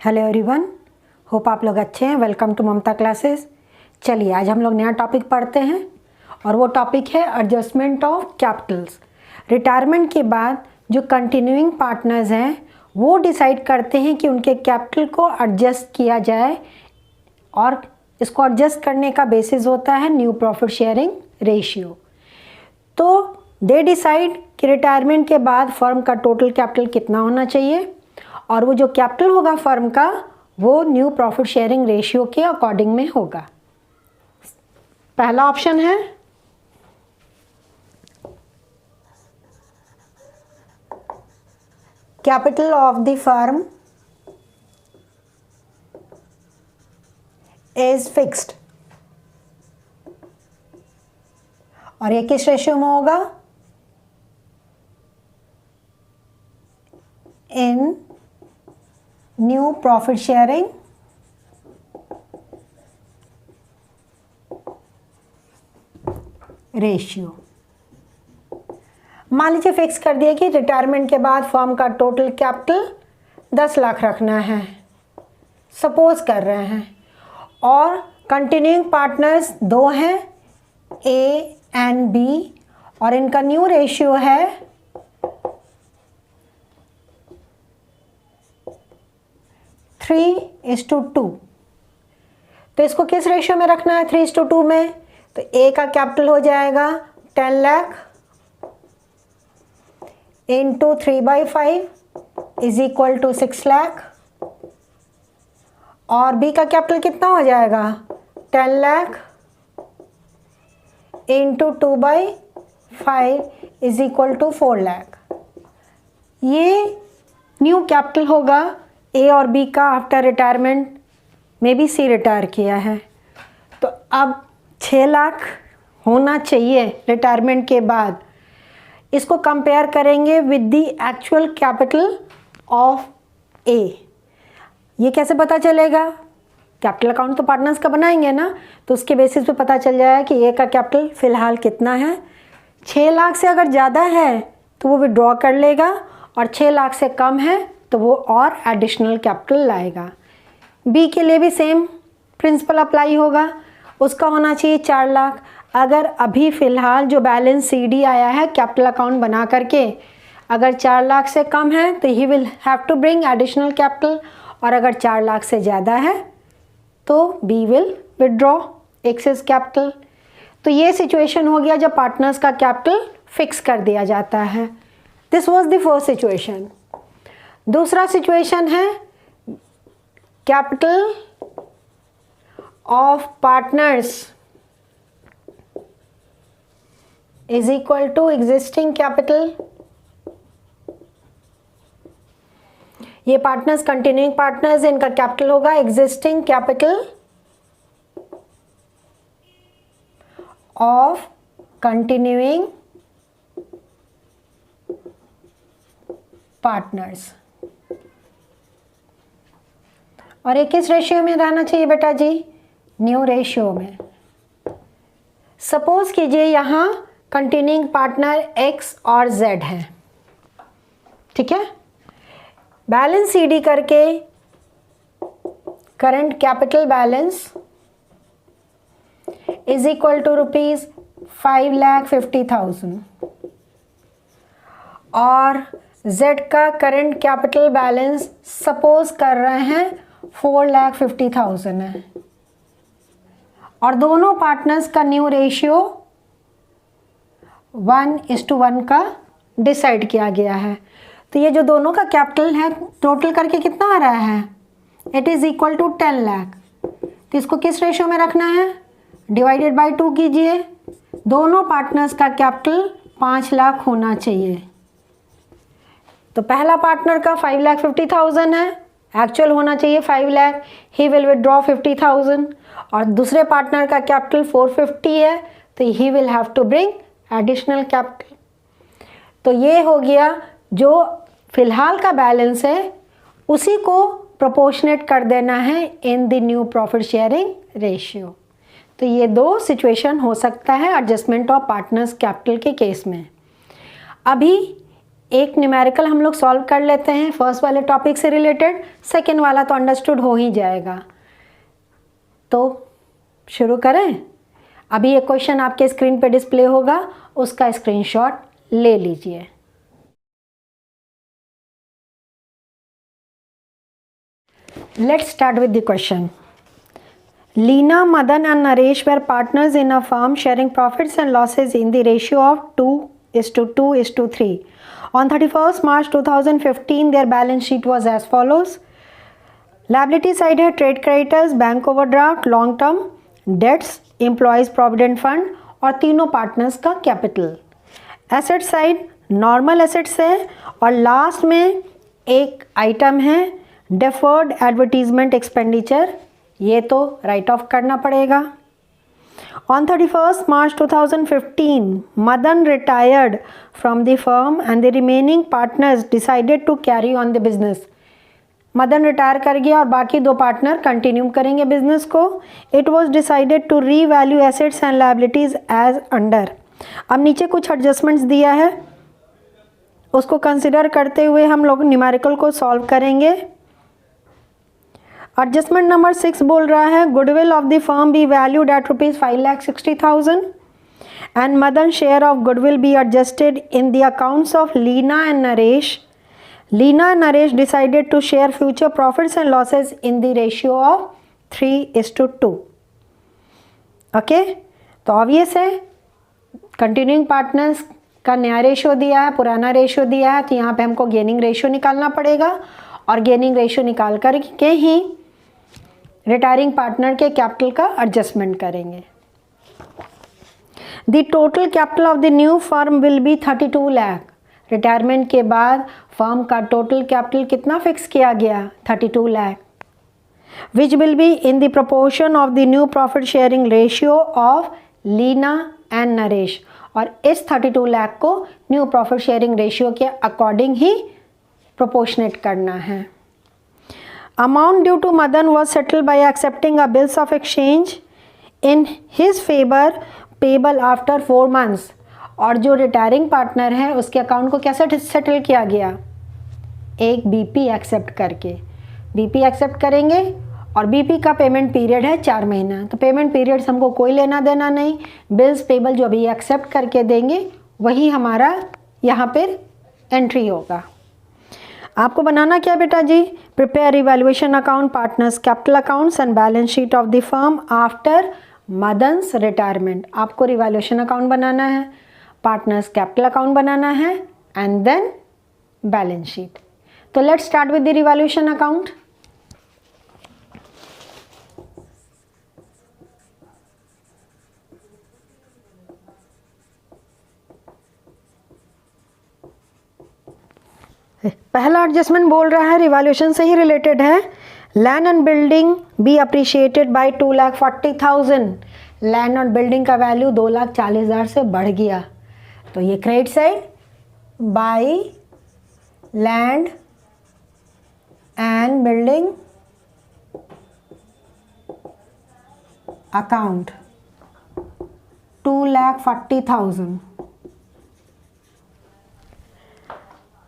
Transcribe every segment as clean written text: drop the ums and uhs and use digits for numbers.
Hello everyone, hope आप लोग अच्छे हैं। Welcome to Mamta classes. चलिए आज हम लोग नया टॉपिक पढ़ते हैं और वो टॉपिक है एडजस्टमेंट ऑफ कैपिटल्स। रिटायरमेंट के बाद जो कंटिन्यूइंग पार्टनर्स हैं वो डिसाइड करते हैं कि उनके कैपिटल को एडजस्ट किया जाए और इसको एडजस्ट करने का बेसिस होता है न्यू प्रॉफिट शेयरिंग रेशियो। तो दे डिसाइड कि रिटायरमेंट के बाद फर्म का टोटल कैपिटल कितना होना चाहिए और वो जो कैपिटल होगा फर्म का वो न्यू प्रॉफिट शेयरिंग रेशियो के अकॉर्डिंग में होगा। पहला ऑप्शन है capital of the firm is fixed और ये किस रेशियो में होगा? इन न्यू प्रॉफिट शेयरिंग रेशियो। मान लीजिए फिक्स कर दिया कि रिटायरमेंट के बाद फर्म का टोटल कैपिटल 10 लाख रखना है, सपोज कर रहे हैं, और कंटिन्यूइंग पार्टनर्स दो हैं ए एंड बी और इनका न्यू रेशियो है 3:2। तो इसको किस रेशियो में रखना है? 3:2 में। तो ए का कैपिटल हो जाएगा 10 lakh into 3/5 is equal to 6 lakh और बी का कैपिटल कितना हो जाएगा? 10 lakh into 2/5 is equal to 4 lakh. ये न्यू कैपिटल होगा ए और बी का आफ्टर रिटायरमेंट में भी सी रिटायर किया है। तो अब 6 लाख होना चाहिए रिटायरमेंट के बाद। इसको कंपेयर करेंगे with the actual capital of A. ये कैसे पता चलेगा? कैपिटल अकाउंट तो पार्टनर्स का बनाएंगे ना, तो उसके बेसिस पे पता चल जाएगा कि ए का कैपिटल फ़िलहाल कितना है। 6 लाख से अगर ज़्यादा है तो वो विड्रॉ कर लेगा और 6 लाख से कम है तो वो और एडिशनल कैपिटल लाएगा। बी के लिए भी सेम प्रिंसिपल अप्लाई होगा, उसका होना चाहिए 4 लाख। अगर अभी फ़िलहाल जो बैलेंस सीडी आया है कैपिटल अकाउंट बना करके अगर 4 लाख से कम है तो he will have to bring additional capital, और अगर 4 लाख से ज़्यादा है तो B will withdraw excess capital. तो ये सिचुएशन हो गया जब पार्टनर्स का कैपिटल फिक्स कर दिया जाता है। This was the first situation. दूसरा सिचुएशन है capital of partners is equal to existing capital. ये पार्टनर्स कंटिन्यूइंग पार्टनर्स, इनका कैपिटल होगा existing capital of continuing partners. और ये किस रेशियो में रहना चाहिए बेटा जी? न्यू रेशियो में। सपोज कीजिए यहाँ कंटिन्यूइंग पार्टनर एक्स और जेड है, ठीक है। बैलेंस सीडी करके current capital balance is equal to ₹5,50,000 और Z का करंट कैपिटल बैलेंस सपोज कर रहे हैं 4,50,000 है और दोनों पार्टनर्स का न्यू रेशियो 1:1 का डिसाइड किया गया है। तो ये जो दोनों का कैपिटल है टोटल करके कितना आ रहा है? It is equal to 10 lakh. तो इसको किस रेशियो में रखना है? डिवाइडेड बाय 2 कीजिए। दोनों पार्टनर्स का कैपिटल 5 लाख होना चाहिए। तो पहला पार्टनर का 5,50,000 है, एक्चुअल होना चाहिए 5 लाख, ही विल विड्रॉ 50,000। और दूसरे पार्टनर का कैपिटल 450 है तो he will have to bring additional capital. तो ये हो गया जो फिलहाल का बैलेंस है उसी को प्रोपोर्शनेट कर देना है in the new profit sharing ratio. तो ये 2 सिचुएशन हो सकता है एडजस्टमेंट ऑफ पार्टनर्स कैपिटल के केस में। अभी एक न्यूमेरिकल हम लोग सॉल्व कर लेते हैं फर्स्ट वाले टॉपिक से रिलेटेड, सेकेंड वाला तो अंडरस्टूड हो ही जाएगा। तो शुरू करें। अभी ये क्वेश्चन आपके स्क्रीन पे डिस्प्ले होगा, उसका स्क्रीनशॉट ले लीजिए। Let's start with the question. Leena, Madan and Naresh were partners in a firm sharing profits and losses in the ratio of 2:2:3. On 31st March 2015, their balance sheet was as follows. Liability side है trade creditors, bank overdraft, long term debts, employees provident fund और तीनों partners का capital. Asset side normal assets है और last में एक item है deferred advertisement expenditure, ये तो राइट ऑफ करना पड़ेगा। On 31st March 2015, Madan retired from the firm and the remaining partners decided to carry on the business. Madan retire कर गया और बाकी दो पार्टनर कंटिन्यू करेंगे बिजनेस को। It was decided to revalue assets and liabilities as under. अब नीचे कुछ एडजस्टमेंट्स दिया है, उसको कंसिडर करते हुए हम लोग न्यूमेरिकल को सॉल्व करेंगे। एडजस्टमेंट नंबर 6 बोल रहा है goodwill of the firm be valued at ₹5,60,000 and Madan share of goodwill be adjusted in the accounts of Leena and Naresh. Leena and Naresh decided to share future profits and losses in the ratio of 3:2। Okay, तो obvious है continuing partners का नया ratio दिया है, पुराना ratio दिया है, तो यहाँ पे हमको गेनिंग रेशियो निकालना पड़ेगा और गेनिंग रेशियो निकाल करके ही रिटायरिंग पार्टनर के कैपिटल का एडजस्टमेंट करेंगे। The total capital of the new firm will be 32 lakh. Retirement के बाद फर्म का टोटल कैपिटल कितना फिक्स किया गया? 32 lakh, which will be in the proportion of the new profit sharing ratio of Leena and Naresh. और इस 32 लाख को न्यू प्रॉफिट शेयरिंग रेशियो के अकॉर्डिंग ही प्रोपोर्शनेट करना है। Amount due to Madan was settled by accepting a bills of exchange in his favour payable after 4 months। और जो retiring partner है उसके अकाउंट को कैसे सेटल किया गया? एक बीपी एक्सेप्ट करके। बीपी एक्सेप्ट करेंगे और बीपी का पेमेंट पीरियड है 4 महीना, तो पेमेंट पीरियड से हमको कोई लेना देना नहीं। बिल्स पेबल जो अभी एक्सेप्ट करके देंगे वही हमारा यहाँ पर एंट्री होगा। आपको बनाना क्या बेटा जी? Prepare evaluation account, partners capital accounts and balance sheet of the firm after Madan's retirement. आपको रिवैल्यूएशन अकाउंट बनाना है, पार्टनर्स कैपिटल अकाउंट बनाना है एंड देन बैलेंस शीट। तो let's start with the revaluation account. पहला एडजस्टमेंट बोल रहा है रिवैल्यूएशन से ही रिलेटेड है। Land and building be appreciated by 2,40,000। Land और बिल्डिंग का वैल्यू 2,40,000 से बढ़ गया, तो ये credit side by land and building account 2,40,000।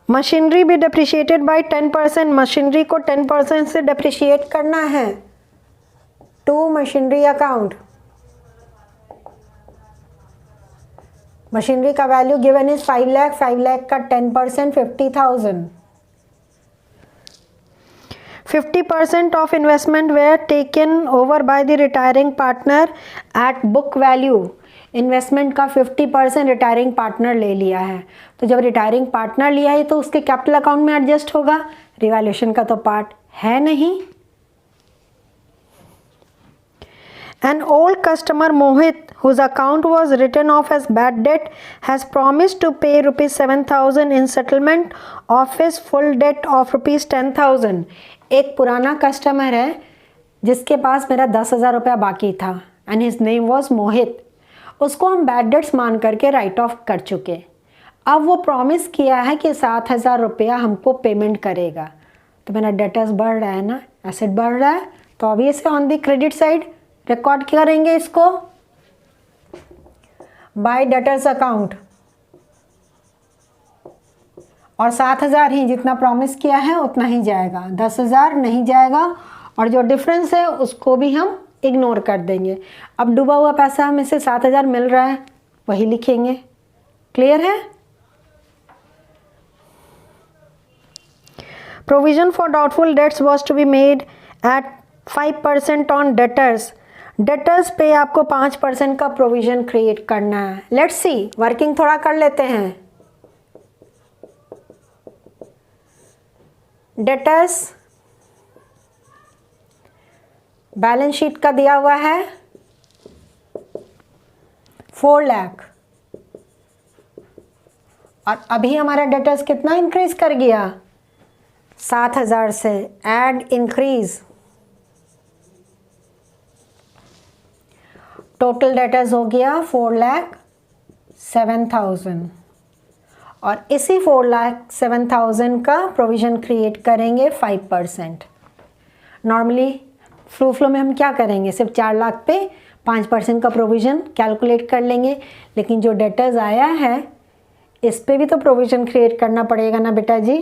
Machinery भी डिप्रिशिएटेड बाय 10%। मशीनरी को 10% से डिप्रिशिएट करना है टू मशीनरी अकाउंट। मशीनरी का value given is 5 lakh. 5 lakh का 10% 50,000। 50% of investment where taken over by the retiring partner eight book value. Investment का 50% retiring partner ले लिया है, तो जब रिटायरिंग पार्टनर लिया है तो उसके कैपिटल अकाउंट में एडजस्ट होगा। रिवैल्यूएशन का तो पार्ट है नहीं। An old customer Mohit, whose account was written off as bad debt, has promised to pay ₹7,000 in settlement of his full debt of ₹10,000. एक पुराना कस्टमर है जिसके पास मेरा 10,000 रुपया बाकी था एंड हिज नेम वॉज मोहित। उसको हम बैड डेट्स मान करके राइट ऑफ कर चुके। अब वो प्रॉमिस किया है कि 7,000 रुपया हमको पेमेंट करेगा, तो मेरा डेटर्स बढ़ रहा है ना, एसेट बढ़ रहा है, तो obviously on the credit side record करेंगे इसको बाय डेटर्स अकाउंट। और 7,000 ही जितना प्रॉमिस किया है उतना ही जाएगा, 10,000 नहीं जाएगा, और जो डिफरेंस है उसको भी हम इग्नोर कर देंगे। अब डूबा हुआ पैसा हमें से 7,000 मिल रहा है, वही लिखेंगे। क्लियर है? Provision for doubtful debts was to be made at 5% on debtors. Debtors पे आपको 5% का प्रोविजन क्रिएट करना है। लेट्स सी, वर्किंग थोड़ा कर लेते हैं। डेटर्स बैलेंस शीट का दिया हुआ है 4 लाख, और अभी हमारा डेटर्स कितना इंक्रीज कर गया? 7,000 से। एड इंक्रीज, टोटल डेटर्स हो गया 4,07,000, और इसी 4,07,000 का प्रोविजन क्रिएट करेंगे 5%। नॉर्मली फ्लो में हम क्या करेंगे, सिर्फ 4 लाख पे 5% का प्रोविजन कैलकुलेट कर लेंगे, लेकिन जो डेटर्स आया है इस पे भी तो प्रोविजन क्रिएट करना पड़ेगा ना बेटा जी,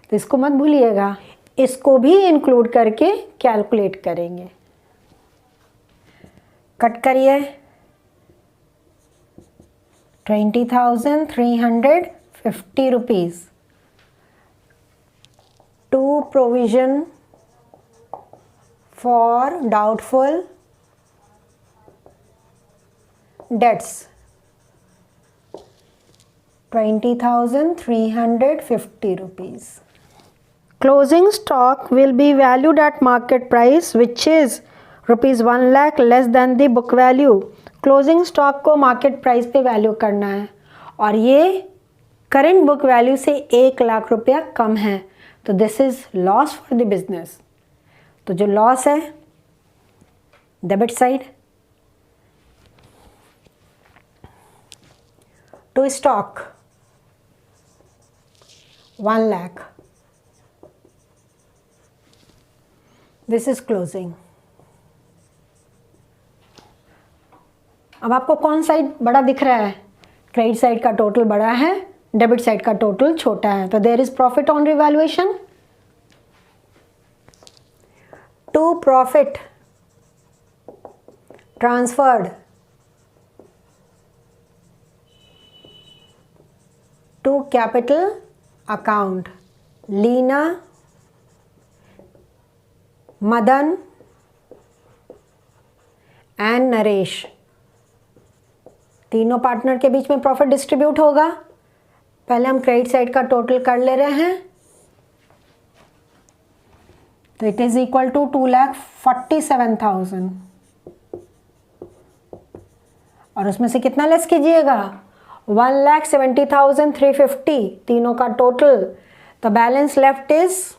तो इसको मत भूलिएगा, इसको भी इंक्लूड करके कैलकुलेट करेंगे। कट करिए। 20,350 rupees to provision for doubtful debts, 20,350 rupees. Closing stock will be valued at market price, which is rupees 1 lakh less than the book value. Closing stock को market price पे value करना है, और ये current book value से 1 लाख रुपया कम है, तो this is loss for the business. तो जो लॉस है debit side, to stock 1 lakh, this is closing. अब आपको कौन साइड बड़ा दिख रहा है? क्रेडिट साइड का टोटल बड़ा है, डेबिट साइड का टोटल छोटा है, तो there is profit on revaluation. To profit transferred to capital account, Leena, Madan and Naresh, तीनों पार्टनर के बीच में प्रॉफिट डिस्ट्रीब्यूट होगा। पहले हम क्रेडिट साइड का टोटल कर ले रहे हैं, तो इट इज इक्वल टू 2,47,000, और उसमें से कितना लेस कीजिएगा? 1,70,350, तीनों का टोटल, तो बैलेंस लेफ्ट इज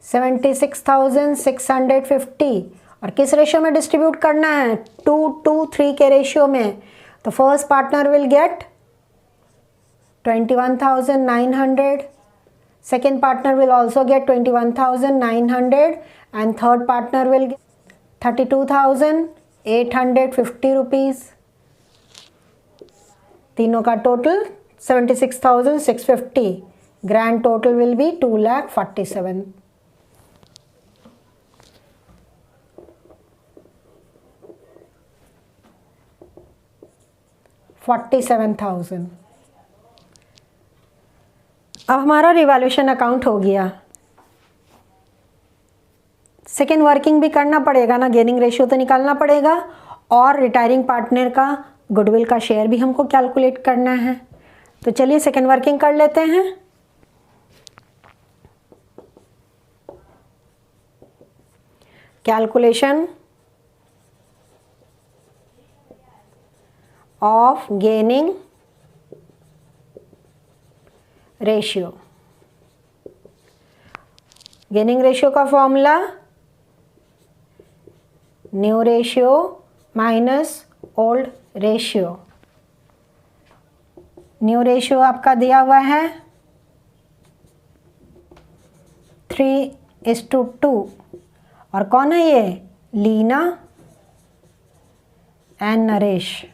76,650, और किस रेशियो में डिस्ट्रीब्यूट करना है? 2:3 के रेशियो में। तो first partner will get 21,900, second partner will also get 21,900, and third partner will get 32,850 rupees. तीनों का total 76,650, grand total will be 2,47,000। अब हमारा रिवैल्यूएशन अकाउंट हो गया। सेकेंड वर्किंग भी करना पड़ेगा ना, गेनिंग रेशियो तो निकालना पड़ेगा, और रिटायरिंग पार्टनर का गुडविल का शेयर भी हमको कैलकुलेट करना है। तो चलिए सेकेंड वर्किंग कर लेते हैं। Calculation of gaining ratio. Gaining ratio का formula new ratio minus old ratio. New ratio आपका दिया हुआ है 3:2, और कौन है ये? Leena and Naresh.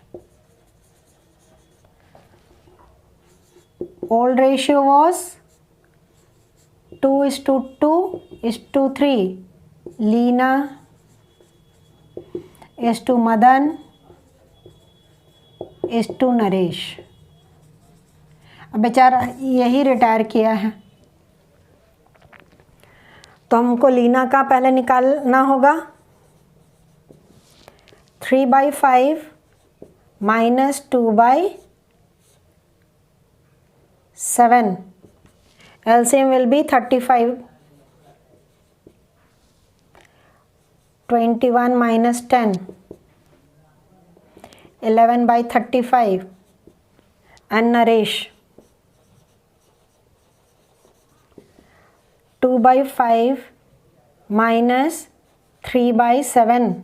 Old ratio was 2:2:3, Leena to Madan to Naresh. अब बेचारा यही रिटायर किया है, तो हमको लीना का पहले निकालना होगा। 3/5 minus 2/7, LCM will be 35, 21 minus 10, 11/35, and Naresh 2/5 minus 3/7,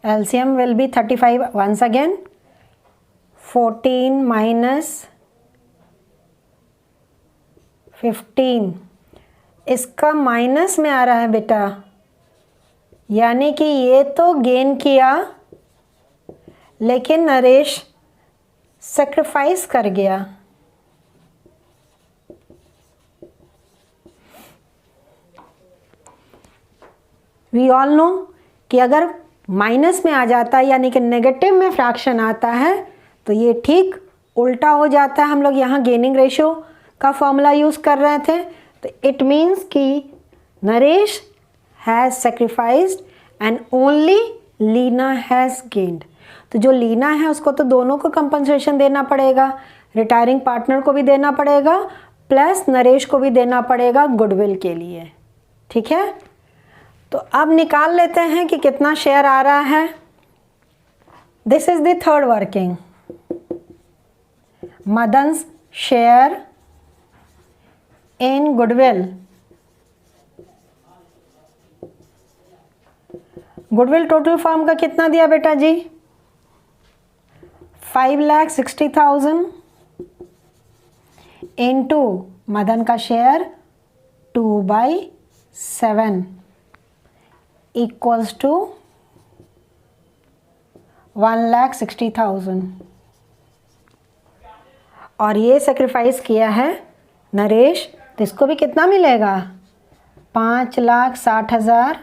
LCM will be 35 once again, 14 minus 15, इसका माइनस में आ रहा है बेटा, यानी कि ये तो गेन किया लेकिन नरेश सेक्रीफाइस कर गया। वी ऑल नो कि अगर माइनस में आ जाता है यानी कि नेगेटिव में फ्रैक्शन आता है तो ये ठीक उल्टा हो जाता है। हम लोग यहाँ गेनिंग रेशियो का फॉर्मूला यूज़ कर रहे थे, तो इट मीन्स कि Naresh has sacrificed and only Leena has gained. तो जो लीना है उसको तो दोनों को कंपनसेशन देना पड़ेगा, रिटायरिंग पार्टनर को भी देना पड़ेगा प्लस नरेश को भी देना पड़ेगा गुडविल के लिए। ठीक है, तो अब निकाल लेते हैं कि कितना शेयर आ रहा है। This is the third working. Madan's share in goodwill. Goodwill total firm का कितना दिया बेटा जी? 5,60,000 इंटू मदन का शेयर 2/7 इक्वल्स टू 1,60,000। और ये सेक्रीफाइस किया है नरेश, तो इसको भी कितना मिलेगा? 5,60,000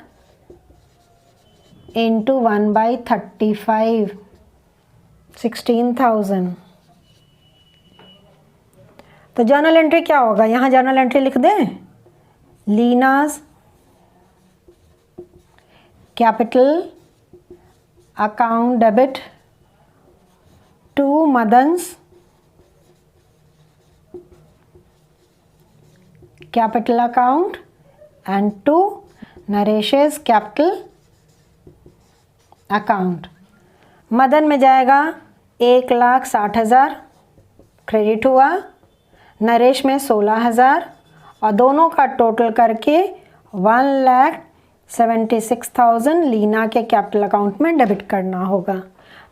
इंटू 1/35, 16,000। तो जर्नल एंट्री क्या होगा? यहाँ जर्नल एंट्री लिख दें, Leena's capital account debit to Madan's capital account and to Naresh's capital account. Madan में जाएगा 1,60,000 क्रेडिट हुआ, नरेश में 16,000 और दोनों का टोटल करके 1,76,000 लीना के कैपिटल अकाउंट में डेबिट करना होगा।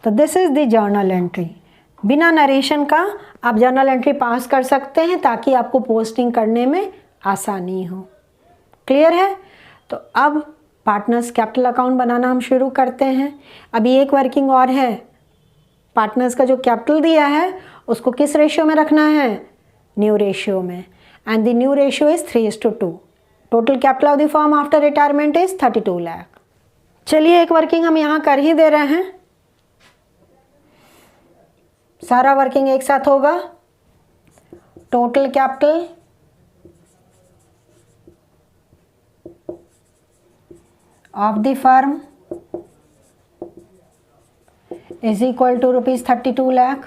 तो this is the journal entry. बिना नरेशन का आप जर्नल एंट्री पास कर सकते हैं ताकि आपको पोस्टिंग करने में आसानी हो। क्लियर है? तो अब पार्टनर्स कैपिटल अकाउंट बनाना हम शुरू करते हैं। अभी एक वर्किंग और है, पार्टनर्स का जो कैपिटल दिया है उसको किस रेशियो में रखना है? न्यू रेशियो में, and the new ratio is 3:2। Total capital of the firm after retirement is 32 lakh. चलिए एक वर्किंग हम यहाँ कर ही दे रहे हैं, सारा वर्किंग एक साथ होगा। Total capital of the firm is equal to rupees 32 lakh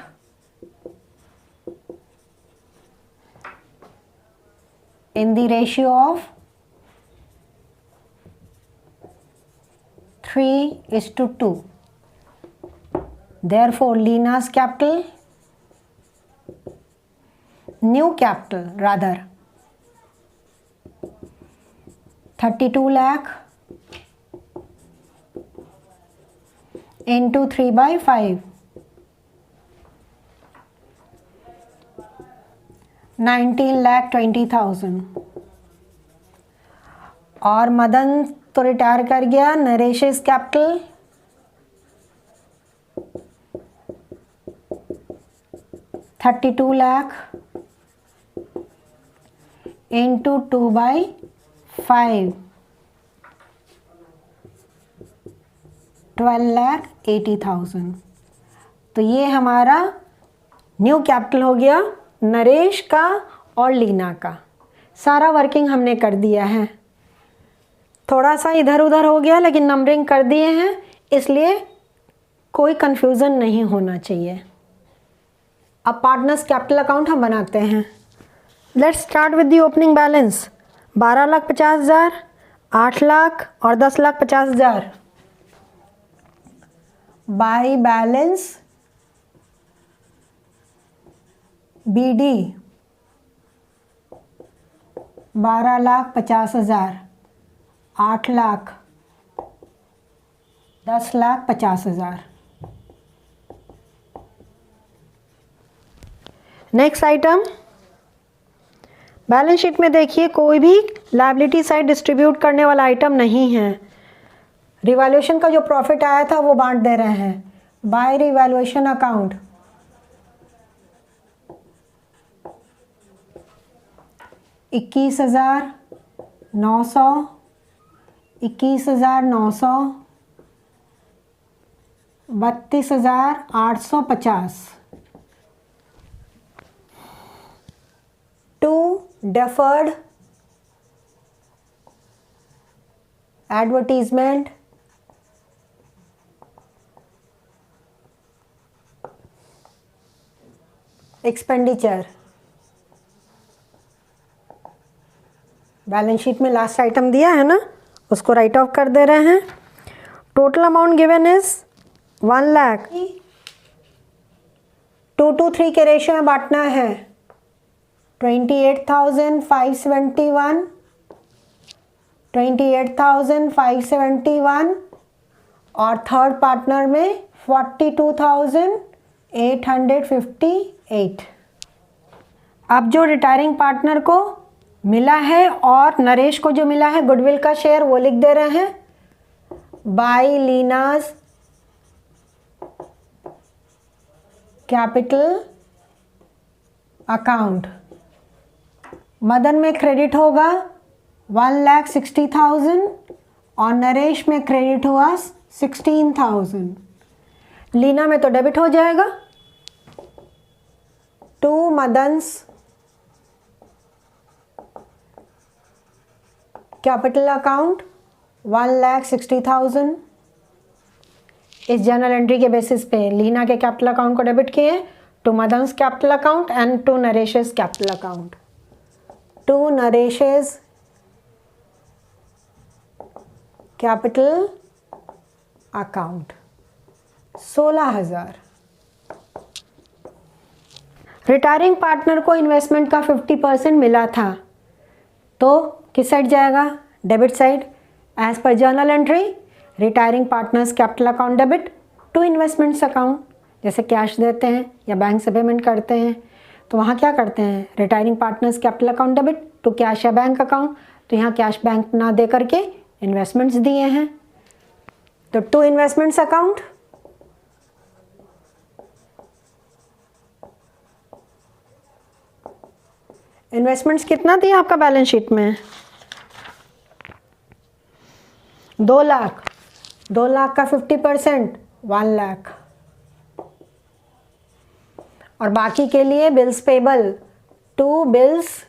in the ratio of 3:2. Therefore, Lina's capital, new capital rather, 32 lakh into 3/5, 19,20,000। और मदन तो रिटायर कर गया, नरेशेस कैपिटल 32 लाख इंटू 2/5, 12,80,000। तो ये हमारा न्यू कैपिटल हो गया नरेश का और लीना का। सारा वर्किंग हमने कर दिया है, थोड़ा सा इधर उधर हो गया लेकिन नंबरिंग कर दिए हैं, इसलिए कोई कंफ्यूजन नहीं होना चाहिए। अब पार्टनर्स कैपिटल अकाउंट हम बनाते हैं। Let's start with the opening balance. 12,50,000, 8 lakh और 10,50,000। By balance BD 12,50,000, 8 lakh, 10,50,000। Next item, balance sheet में देखिए कोई भी लायबिलिटी साइड डिस्ट्रीब्यूट करने वाला आइटम नहीं है। रिवैल्यूएशन का जो प्रॉफिट आया था वो बांट दे रहे हैं। By revaluation account 21,900, 21,900, 32,850। To deferred advertisement expenditure. Balance sheet में लास्ट आइटम दिया है ना, उसको राइट ऑफ कर दे रहे हैं। Total amount given is 1 lakh. 2:3 के रेशियो में बांटना है। 28,571, 28,571 और थर्ड पार्टनर में 42,858। अब जो रिटायरिंग पार्टनर को मिला है और नरेश को जो मिला है गुडविल का शेयर, वो लिख दे रहे हैं। By Leena's capital account. Madan में क्रेडिट होगा 1,60,000 और नरेश में क्रेडिट हुआ 16,000। लीना में तो डेबिट हो जाएगा। To Madan's capital account 1,60,000। इस जर्नल एंट्री के बेसिस पे लीना के कैपिटल अकाउंट को डेबिट किए to Madan's capital account and to Naresh's capital account. To Naresh's capital account 16,000। Retiring partner को इन्वेस्टमेंट का 50% मिला था, तो किस साइड जाएगा? Debit side. As per journal entry retiring partners capital account debit to investments account. जैसे कैश देते हैं या बैंक से पेमेंट करते हैं तो वहाँ क्या करते हैं? Retiring partners capital account debit to cash या बैंक अकाउंट। तो यहाँ कैश बैंक ना दे करके इन्वेस्टमेंट्स दिए हैं, तो टू इन्वेस्टमेंट्स अकाउंट। इन्वेस्टमेंट्स कितना दिया आपका बैलेंस शीट में? 2 लाख। 2 लाख का 50% 1 लाख। और बाकी के लिए bills payable, to bills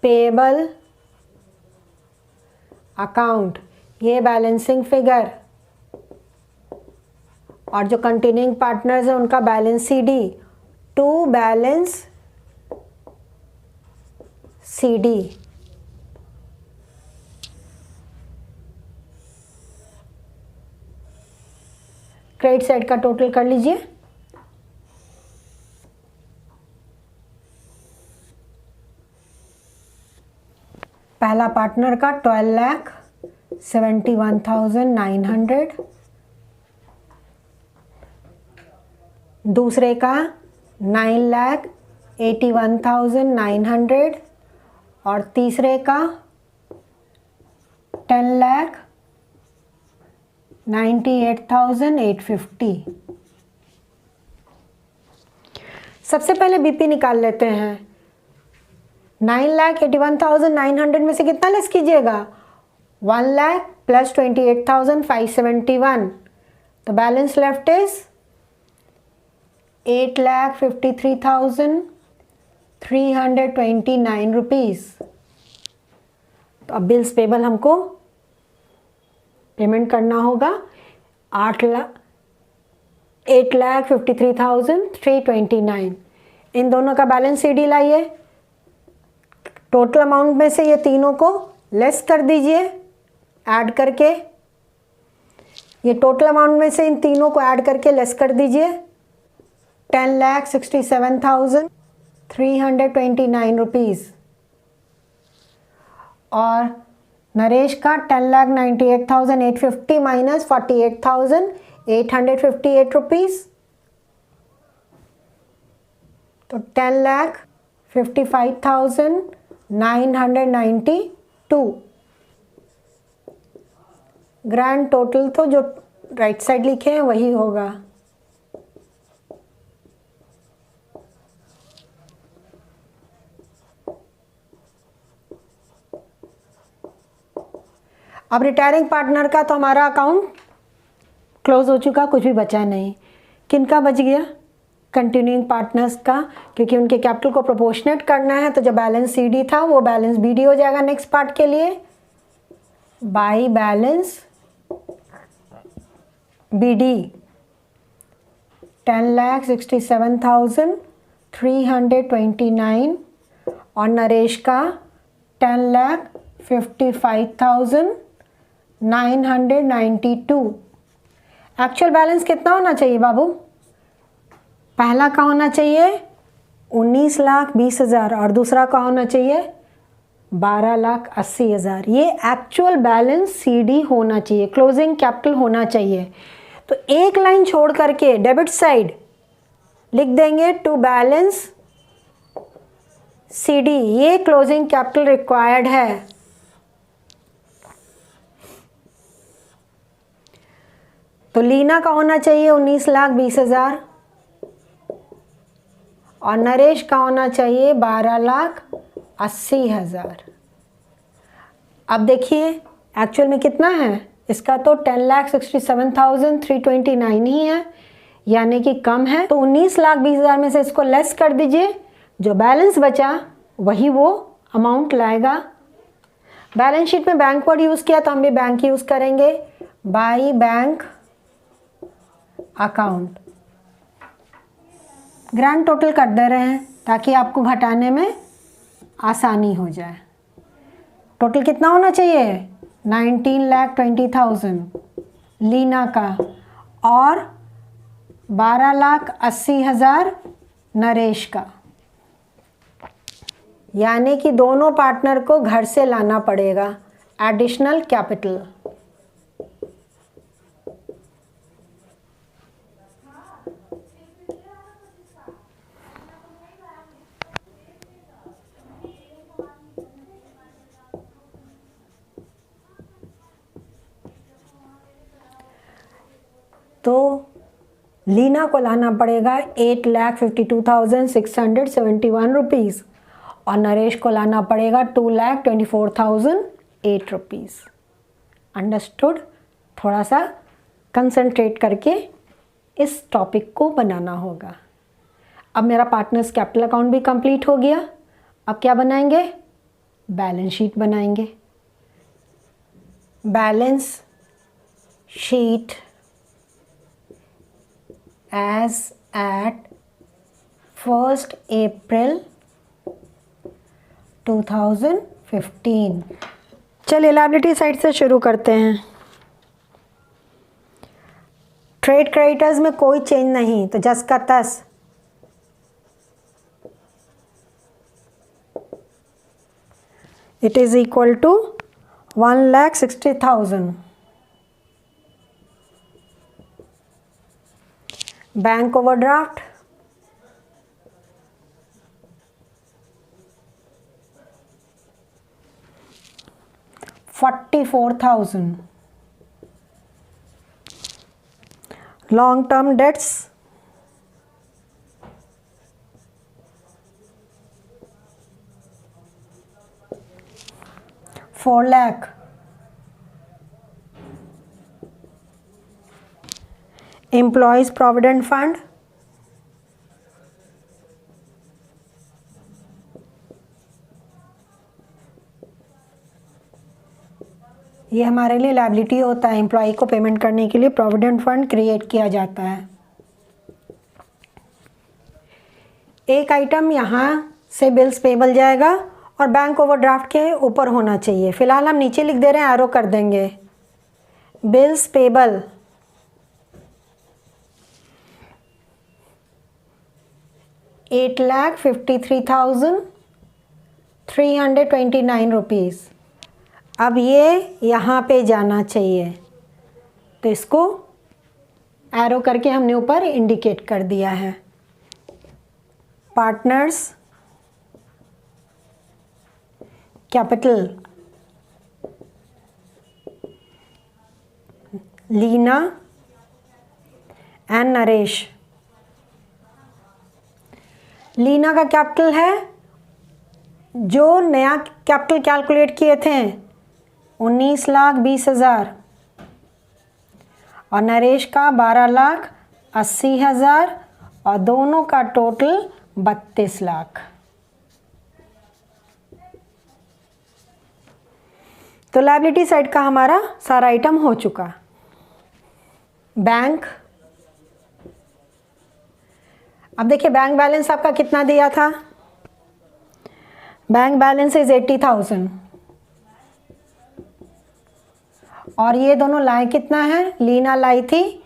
payable account, ये बैलेंसिंग फिगर। और जो कंटिन्यूइंग पार्टनर्स है उनका balance CD, to balance CD। Credit side का टोटल कर लीजिए। पहला पार्टनर का 12,71,900, दूसरे का 9,81,900 और तीसरे का 10,98,850। सबसे पहले BP निकाल लेते हैं। 9,81,900 में से कितना लेस कीजिएगा? 1 लाख प्लस 28,571, तो बैलेंस लेफ्ट इज 8,53,329 रुपीज़। तो अब बिल्स पेबल हमको पेमेंट करना होगा 8,53,329। इन दोनों का बैलेंस सीडी लाइए, टोटल अमाउंट में से ये तीनों को लेस कर दीजिए ऐड करके, ये टोटल अमाउंट में से इन तीनों को ऐड करके लेस कर दीजिए 10,67,329 रुपीज़। और नरेश का 10,98,850 माइनस 48,858 रुपीज़, तो 10,55,992। ग्रैंड टोटल तो जो राइट साइड लिखे हैं वही होगा। अब रिटायरिंग पार्टनर का तो हमारा अकाउंट क्लोज हो चुका, कुछ भी बचा नहीं। किनका बच गया? कंटिन्यूइंग पार्टनर्स का, क्योंकि उनके कैपिटल को प्रोपोर्शनेट करना है, तो जो बैलेंस सीडी था वो बैलेंस बीडी हो जाएगा नेक्स्ट पार्ट के लिए बाई बैलेंस बीडी। 10,67,329 और नरेश का 10,55,992। एक्चुअल बैलेंस कितना होना चाहिए बाबू? पहला का होना चाहिए 19,20,000 और दूसरा का होना चाहिए 12,80,000। ये एक्चुअल बैलेंस सीडी होना चाहिए, क्लोजिंग कैपिटल होना चाहिए। तो एक लाइन छोड़ करके डेबिट साइड लिख देंगे टू बैलेंस सीडी, ये क्लोजिंग कैपिटल रिक्वायर्ड है। तो लीना का होना चाहिए 19,20,000 और नरेश का होना चाहिए 12,80,000। अब देखिए एक्चुअल में कितना है इसका, तो 10,67,329 ही है, यानी कि कम है। तो 19,20,000 में से इसको लेस कर दीजिए, जो बैलेंस बचा वही वो अमाउंट लाएगा। बैलेंस शीट में बैंक वर्ड यूज़ किया तो हम भी बैंक यूज़ करेंगे, by bank account. Grand total कर दे रहे हैं ताकि आपको घटाने में आसानी हो जाए। टोटल कितना होना चाहिए? 19,20,000 लीना का और 12,80,000 नरेश का, यानी कि दोनों पार्टनर को घर से लाना पड़ेगा एडिशनल कैपिटल। तो लीना को लाना पड़ेगा 8,52,671 रुपीज़ और नरेश को लाना पड़ेगा 2,24,008 रुपीज़। अंडरस्टूड? थोड़ा सा कंसंट्रेट करके इस टॉपिक को बनाना होगा। अब मेरा पार्टनर्स कैपिटल अकाउंट भी कंप्लीट हो गया। अब क्या बनाएंगे? बैलेंस शीट बनाएंगे। Balance sheet as at 1st April 2015। चलिए लायबिलिटी साइड से शुरू करते हैं। ट्रेड क्रेडिटर्स में कोई चेंज नहीं, तो जस का तस it is equal to 1,60,000। Bank overdraft $44,000। Long term debts 4 lakh. Employees provident fund, ये हमारे लिए लायबिलिटी होता है, एम्प्लॉय को पेमेंट करने के लिए प्रोविडेंट फंड क्रिएट किया जाता है। एक आइटम यहाँ से बिल्स पेबल जाएगा और बैंक ओवरड्राफ्ट के ऊपर होना चाहिए। फिलहाल हम नीचे लिख दे रहे हैं, एरो कर देंगे। Bills payable ₹8,53,329। अब ये यहाँ पे जाना चाहिए, तो इसको एरो करके हमने ऊपर इंडिकेट कर दिया है। Partners capital Leena and Naresh. Leena का कैपिटल है, जो नया कैपिटल कैलकुलेट किए थे 19,20,000, और नरेश का 12,80,000, और दोनों का टोटल 32 लाख। तो लायबिलिटी साइड का हमारा सारा आइटम हो चुका। बैंक, अब देखिए बैंक बैलेंस आपका कितना दिया था। बैंक बैलेंस इज 80,000, और ये दोनों लाए कितना है, लीना लाई थी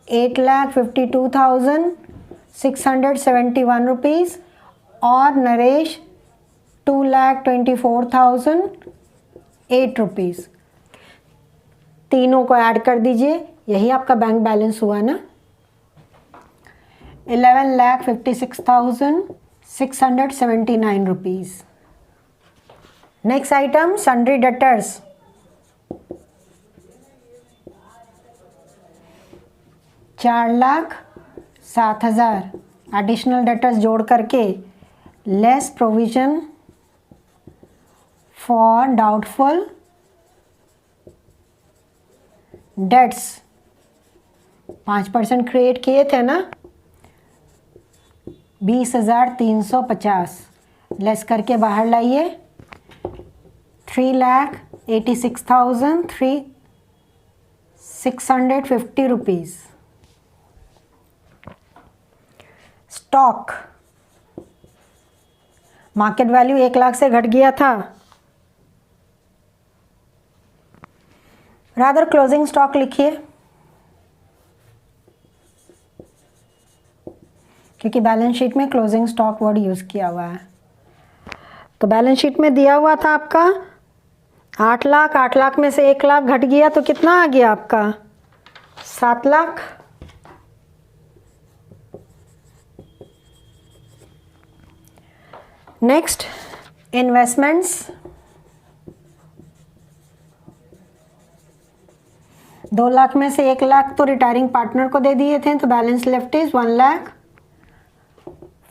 8,52,671 रुपीज़, और नरेश 2,24,008 रुपीज़। तीनों को ऐड कर दीजिए, यही आपका बैंक बैलेंस हुआ ना, 11,56,679 rupees. Next item sundry debtors, ₹4,07,000 additional debtors जोड़ करके less provision for doubtful dates 5% create किए थे ना, 20,350 लेस करके बाहर लाइए, 3,86,650 rupees. Stock market value 1 lakh से घट गया था, रादर क्लोजिंग स्टॉक लिखिए, क्योंकि बैलेंस शीट में क्लोजिंग स्टॉक वर्ड यूज़ किया हुआ है। तो बैलेंस शीट में दिया हुआ था आपका 8 लाख, 8 लाख में से 1 लाख घट गया तो कितना आ गया आपका 7 लाख। नेक्स्ट इन्वेस्टमेंट्स, 2 लाख में से 1 लाख तो रिटायरिंग पार्टनर को दे दिए थे, तो balance left is 1 lakh.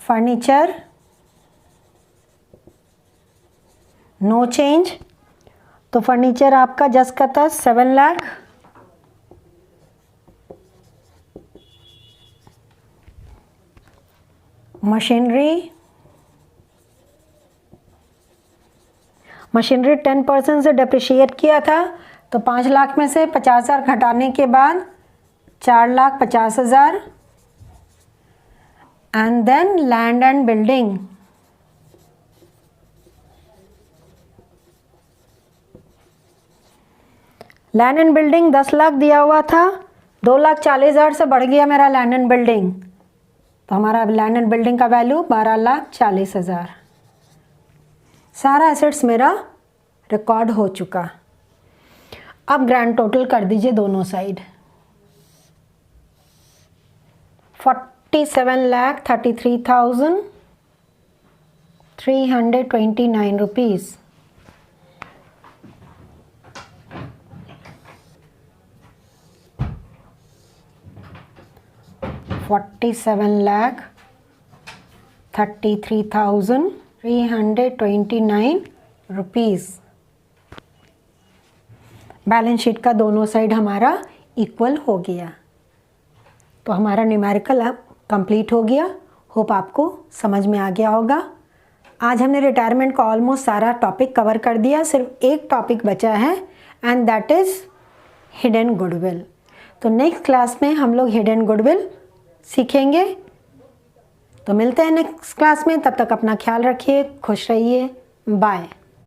Furniture no change, तो फर्नीचर आपका जस्ट का तस 7 लाख। मशीनरी 10% से डिप्रिशिएट किया था, तो 5 लाख में से 50,000 घटाने के बाद 4,50,000। And then land and building, land and building 10 lakh दिया हुआ था, 2,40,000 से बढ़ गया मेरा लैंड एंड बिल्डिंग, तो हमारा लैंड एंड बिल्डिंग का वैल्यू 12,40,000। सारा एसेट्स मेरा रिकॉर्ड हो चुका। अब ग्रैंड टोटल कर दीजिए दोनों side, 47,33,329 rupees. ₹47,33,329 rupees. Balance sheet का दोनों साइड हमारा इक्वल हो गया। तो हमारा न्यूमेरिकल अब कंप्लीट हो गया। होप आपको समझ में आ गया होगा। आज हमने रिटायरमेंट का ऑलमोस्ट सारा टॉपिक कवर कर दिया, सिर्फ एक टॉपिक बचा है and that is hidden goodwill. तो नेक्स्ट क्लास में हम लोग हिडन गुडविल सीखेंगे। तो मिलते हैं नेक्स्ट क्लास में, तब तक अपना ख्याल रखिए, खुश रहिए, बाय।